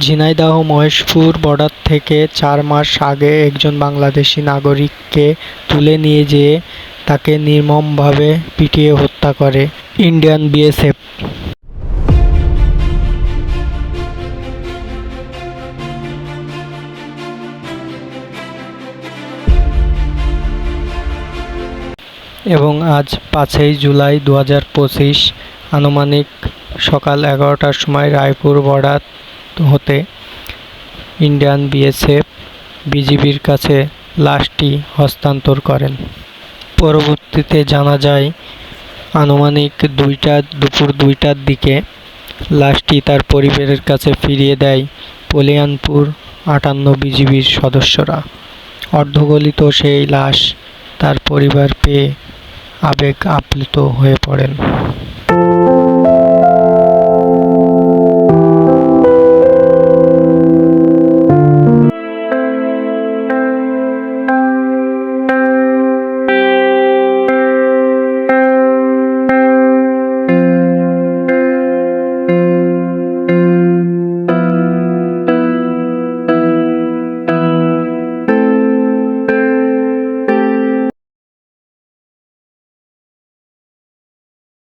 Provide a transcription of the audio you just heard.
Jhenaidah Maheshpur border থেকে ৪ মাস আগে একজন বাংলাদেশি নাগরিককে তুলে নিয়ে যেয়ে তাকে নির্মমভাবে পিটিয়ে হত্যা করে ইন্ডিয়ান বিএসএফ। এবং আজ ৫ই জুলাই ২০২৫ আনুমানিক সকাল ১১টার সময় রায়পুর বর্ডার হতে ইন্ডিয়ান বিএসএফ বিজিবির কাছে লাশটি হস্তান্তর করেন। পরবর্তীতে জানা যায় আনুমানিক দুপুর ২টার দিকে লাশটি তার পরিবারের কাছে ফিরিয়ে দেয় কলিয়ানপুর ৫৮ বিজিবির সদস্যরা। অর্ধগলিত সেই লাশ তার পরিবার পেয়ে আবেগ আপ্লুত হয়ে পড়েন।